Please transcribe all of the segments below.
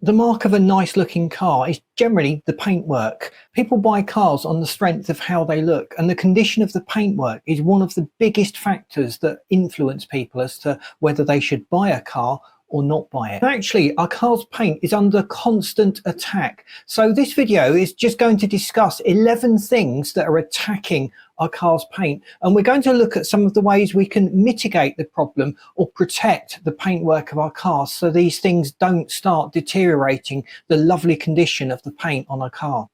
The mark of a nice looking car is generally the paintwork. People buy cars on the strength of how they look, and the condition of the paintwork is one of the biggest factors that influence people as to whether they should buy a car or not buy it. Actually, our car's paint is under constant attack. So this video is just going to discuss 11 things that are attacking our car's paint. And we're going to look at some of the ways we can mitigate the problem or protect the paintwork of our cars so these things don't start deteriorating the lovely condition of the paint on our car.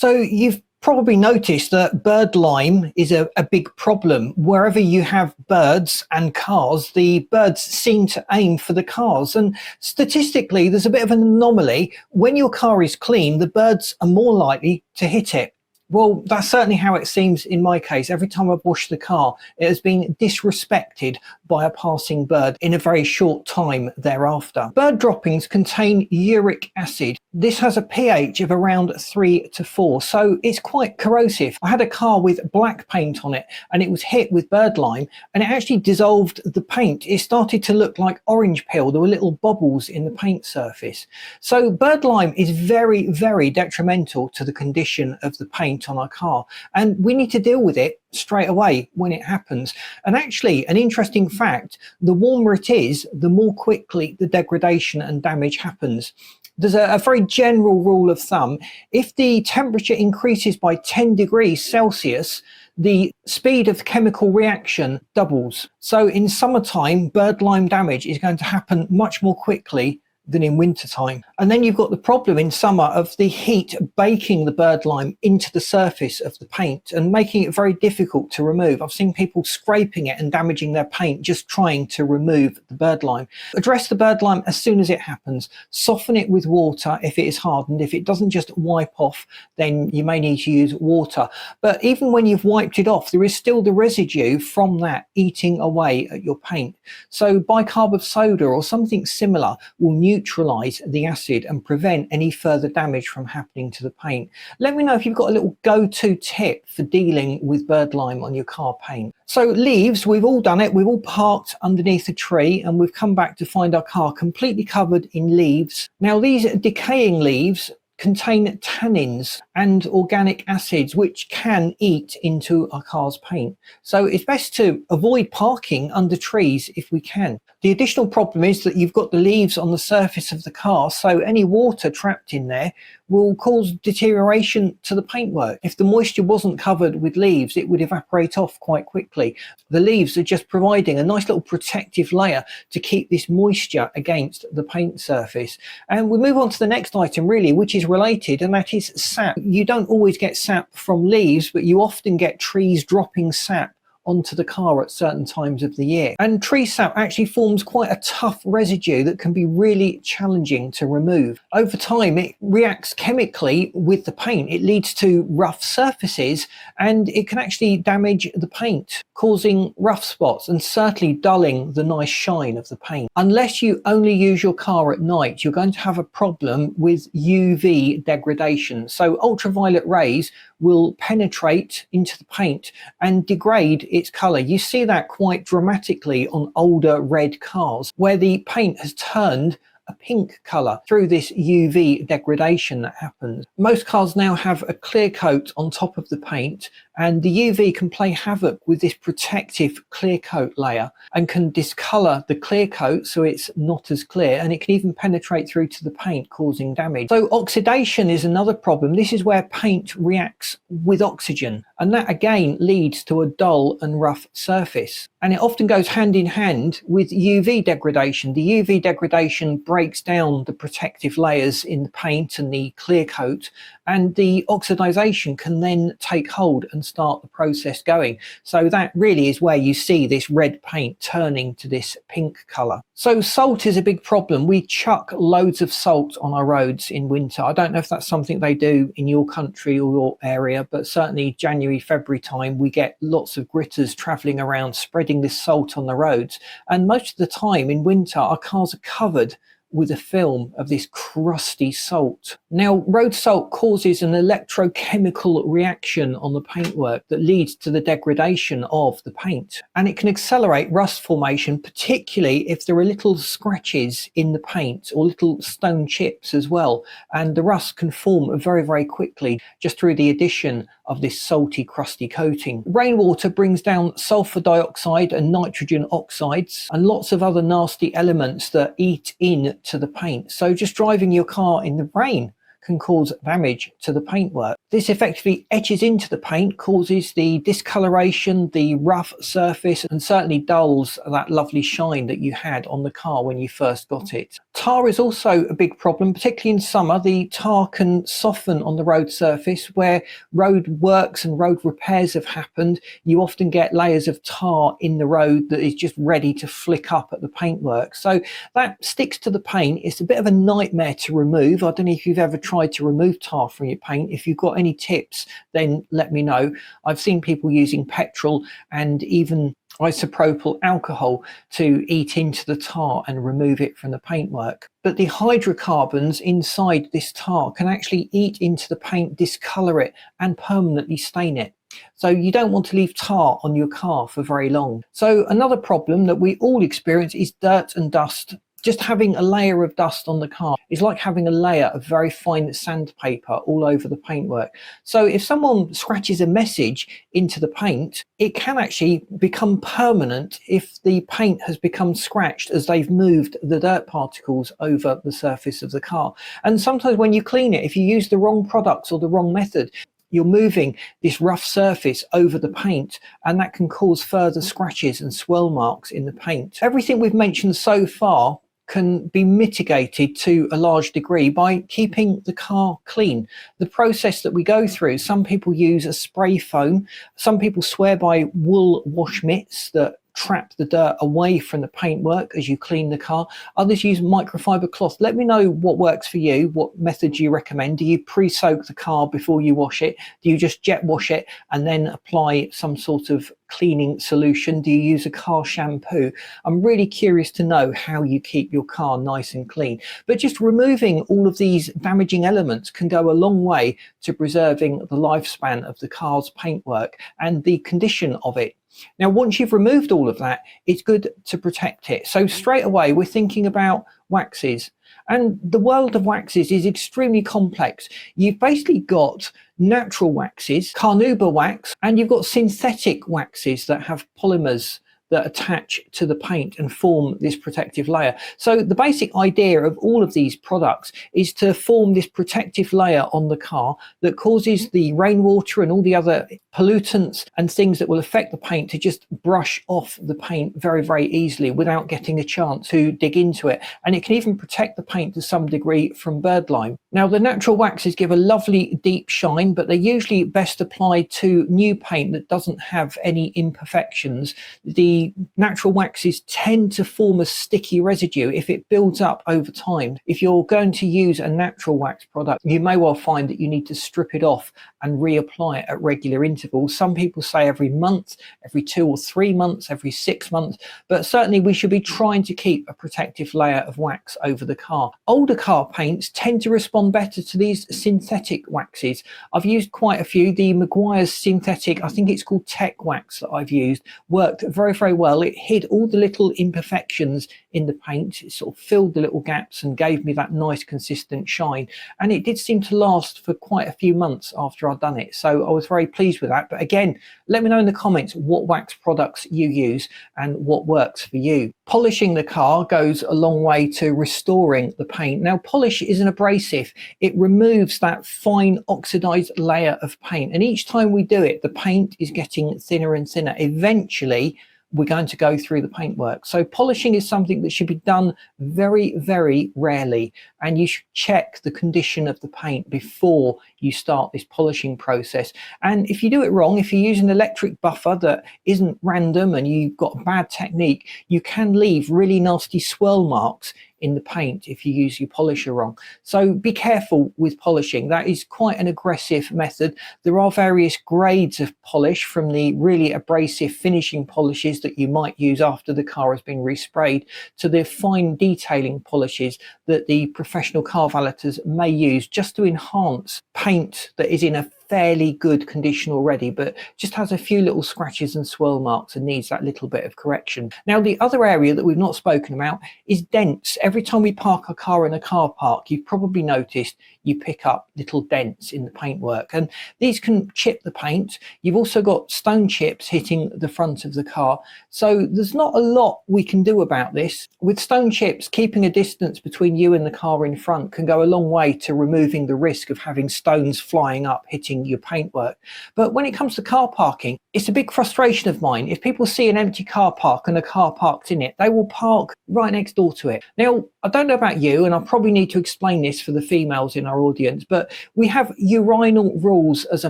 So you've probably noticed that bird lime is a big problem. Wherever you have birds and cars, the birds seem to aim for the cars. And statistically, there's a bit of an anomaly. When your car is clean, the birds are more likely to hit it. Well, that's certainly how it seems in my case. Every time I've washed the car, it has been disrespected by a passing bird in a very short time thereafter. Bird droppings contain uric acid. This has a pH of around 3 to 4, so it's quite corrosive. I had a car with black paint on it and it was hit with bird lime and it actually dissolved the paint. It started to look like orange peel. There were little bubbles in the paint surface. So bird lime is very, very detrimental to the condition of the paint on our car, and we need to deal with it straight away when it happens. And actually, an interesting fact, the warmer it is, the more quickly the degradation and damage happens. There's a very general rule of thumb. If the temperature increases by 10 degrees Celsius, the speed of chemical reaction doubles. So in summertime, bird lime damage is going to happen much more quickly than in winter time. And then you've got the problem in summer of the heat baking the bird lime into the surface of the paint and making it very difficult to remove. I've seen people scraping it and damaging their paint just trying to remove the bird lime. Address the bird lime as soon as it happens. Soften it with water if it is hardened. If it doesn't just wipe off, then you may need to use water. But even when you've wiped it off, there is still the residue from that eating away at your paint. So bicarb of soda or something similar will neutralize the acid and prevent any further damage from happening to the paint. Let me know if you've got a little go-to tip for dealing with bird lime on your car paint. So leaves, we've all done it. We've all parked underneath a tree and we've come back to find our car completely covered in leaves. Now these decaying leaves contain tannins and organic acids which can eat into our car's paint. So it's best to avoid parking under trees if we can. The additional problem is that you've got the leaves on the surface of the car, so any water trapped in there will cause deterioration to the paintwork. If the moisture wasn't covered with leaves, it would evaporate off quite quickly. The leaves are just providing a nice little protective layer to keep this moisture against the paint surface. And we move on to the next item really, which is related, and that is sap. You don't always get sap from leaves, but you often get trees dropping sap onto the car at certain times of the year. And tree sap actually forms quite a tough residue that can be really challenging to remove. Over time, it reacts chemically with the paint. It leads to rough surfaces and it can actually damage the paint, causing rough spots and certainly dulling the nice shine of the paint. Unless you only use your car at night, you're going to have a problem with UV degradation. So ultraviolet rays will penetrate into the paint and degrade its color. You see that quite dramatically on older red cars where the paint has turned a pink color through this UV degradation that happens. Most cars now have a clear coat on top of the paint, and the UV can play havoc with this protective clear coat layer and can discolor the clear coat so it's not as clear, and it can even penetrate through to the paint, causing damage. So oxidation is another problem. This is where paint reacts with oxygen, and that again leads to a dull and rough surface. And it often goes hand in hand with UV degradation. The UV degradation breaks down the protective layers in the paint and the clear coat, and the oxidation can then take hold and start the process going. So that really is where you see this red paint turning to this pink color. So salt is a big problem. We chuck loads of salt on our roads in winter. I don't know if that's something they do in your country or your area, but certainly January, February time, we get lots of gritters traveling around spreading this salt on the roads. And most of the time in winter, our cars are covered with a film of this crusty salt. Now, road salt causes an electrochemical reaction on the paintwork that leads to the degradation of the paint, and it can accelerate rust formation, particularly if there are little scratches in the paint or little stone chips as well, and the rust can form very, very quickly just through the addition of this salty, crusty coating. Rainwater brings down sulfur dioxide and nitrogen oxides and lots of other nasty elements that eat into the paint. So just driving your car in the rain can cause damage to the paintwork. This effectively etches into the paint, causes the discoloration, the rough surface, and certainly dulls that lovely shine that you had on the car when you first got it. Tar is also a big problem, particularly in summer. The tar can soften on the road surface. Where road works and road repairs have happened, you often get layers of tar in the road that is just ready to flick up at the paintwork. So that sticks to the paint. It's a bit of a nightmare to remove. I don't know if you've ever tried to remove tar from your paint. If you've got any tips, then let me know. I've seen people using petrol and even isopropyl alcohol to eat into the tar and remove it from the paintwork. But the hydrocarbons inside this tar can actually eat into the paint, discolor it, and permanently stain it. So you don't want to leave tar on your car for very long. So another problem that we all experience is dirt and dust. Just having a layer of dust on the car is like having a layer of very fine sandpaper all over the paintwork. So if someone scratches a message into the paint, it can actually become permanent if the paint has become scratched as they've moved the dirt particles over the surface of the car. And sometimes when you clean it, if you use the wrong products or the wrong method, you're moving this rough surface over the paint, and that can cause further scratches and swirl marks in the paint. Everything we've mentioned so far can be mitigated to a large degree by keeping the car clean. The process that we go through, some people use a spray foam, some people swear by wool wash mitts that trap the dirt away from the paintwork as you clean the car. Others use microfiber cloth. Let me know what works for you, what method you recommend. Do you pre-soak the car before you wash it? Do you just jet wash it and then apply some sort of cleaning solution? Do you use a car shampoo? I'm really curious to know how you keep your car nice and clean. But just removing all of these damaging elements can go a long way to preserving the lifespan of the car's paintwork and the condition of it. Now, once you've removed all of that, it's good to protect it. So straight away, we're thinking about waxes. And the world of waxes is extremely complex. You've basically got natural waxes, carnauba wax, and you've got synthetic waxes that have polymers that attach to the paint and form this protective layer. So the basic idea of all of these products is to form this protective layer on the car that causes the rainwater and all the other pollutants and things that will affect the paint to just brush off the paint very, very easily without getting a chance to dig into it. And it can even protect the paint to some degree from birdlime. Now, the natural waxes give a lovely deep shine, but they're usually best applied to new paint that doesn't have any imperfections. The natural waxes tend to form a sticky residue if it builds up over time. If you're going to use a natural wax product, you may well find that you need to strip it off and reapply it at regular intervals. Some people say every month, every 2 or 3 months, every 6 months, but certainly we should be trying to keep a protective layer of wax over the car. Older car paints tend to respond better to these synthetic waxes. I've used quite a few. The Meguiar's synthetic, I think it's called Tech Wax that I've used, worked very, very well. It hid all the little imperfections in the paint. It sort of filled the little gaps and gave me that nice consistent shine. And it did seem to last for quite a few months after I'd done it. So I was very pleased with that. But again, let me know in the comments what wax products you use and what works for you. Polishing the car goes a long way to restoring the paint. Now, polish is an abrasive. It removes that fine oxidized layer of paint. And each time we do it, the paint is getting thinner and thinner. Eventually, we're going to go through the paintwork. So polishing is something that should be done very, very rarely. And you should check the condition of the paint before you start this polishing process. And if you do it wrong, if you use an electric buffer that isn't random and you've got a bad technique, you can leave really nasty swirl marks in the paint if you use your polisher wrong. So be careful with polishing. That is quite an aggressive method. There are various grades of polish, from the really abrasive finishing polishes that you might use after the car has been resprayed, to the fine detailing polishes that the professional car valeters may use just to enhance paint that is in a fairly good condition already, but just has a few little scratches and swirl marks and needs that little bit of correction. Now, the other area that we've not spoken about is dents. Every time we park a car in a car park, you've probably noticed you pick up little dents in the paintwork, and these can chip the paint. You've also got stone chips hitting the front of the car, so there's not a lot we can do about this. With stone chips, keeping a distance between you and the car in front can go a long way to removing the risk of having stones flying up hitting your paintwork. But when it comes to car parking, it's a big frustration of mine. If people see an empty car park and a car parked in it, they will park right next door to it. Now, I don't know about you, and I probably need to explain this for the females in our audience, but we have urinal rules as a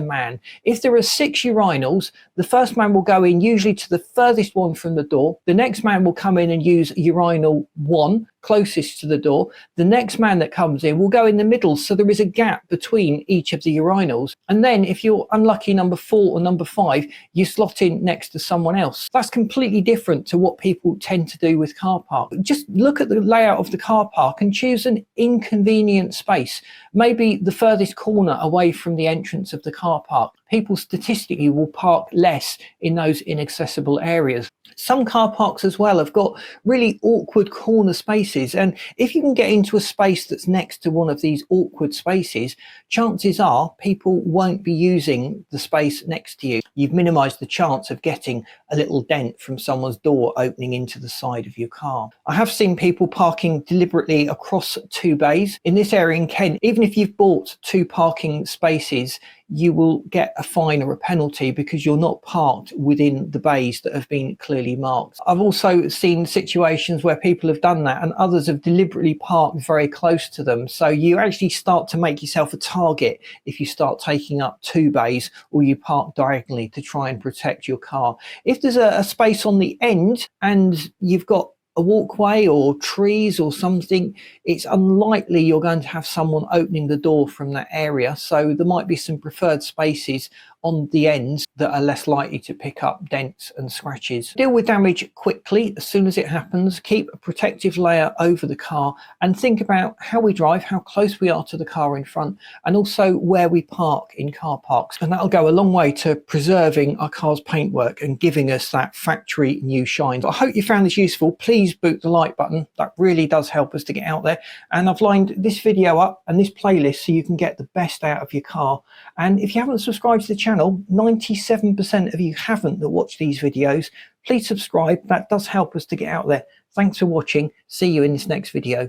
man. If there are 6 urinals, the first man will go in usually to the furthest one from the door. The next man will come in and use urinal 1, closest to the door. The next man that comes in will go in the middle, so there is a gap between each of the urinals. And then if you're unlucky number 4 or number 5, you slot in next to someone else. That's completely different to what people tend to do with car park. Just look at the layout of the car park and choose an inconvenient space, maybe the furthest corner away from the entrance of the car park. People statistically will park less in those inaccessible areas. Some car parks as well have got really awkward corner spaces, and if you can get into a space that's next to one of these awkward spaces, chances are people won't be using the space next to you. You've minimized the chance of getting a little dent from someone's door opening into the side of your car. I have seen people parking deliberately across 2 bays. In this area in Kent, even if you've bought 2 parking spaces, you will get a fine or a penalty because you're not parked within the bays that have been clearly marked. I've also seen situations where people have done that and others have deliberately parked very close to them. So you actually start to make yourself a target if you start taking up 2 bays or you park diagonally to try and protect your car. If there's a space on the end and you've got a walkway or trees or something, it's unlikely you're going to have someone opening the door from that area. So there might be some preferred spaces on the ends that are less likely to pick up dents and scratches. Deal with damage quickly as soon as it happens. Keep a protective layer over the car and think about how we drive, how close we are to the car in front, and also where we park in car parks. And that'll go a long way to preserving our car's paintwork and giving us that factory new shine. I hope you found this useful. Please boot the like button. That really does help us to get out there. And I've lined this video up and this playlist so you can get the best out of your car. And if you haven't subscribed to the channel, 97% of you haven't that watch these videos, please subscribe. That does help us to get out there. Thanks for watching. See you in this next video.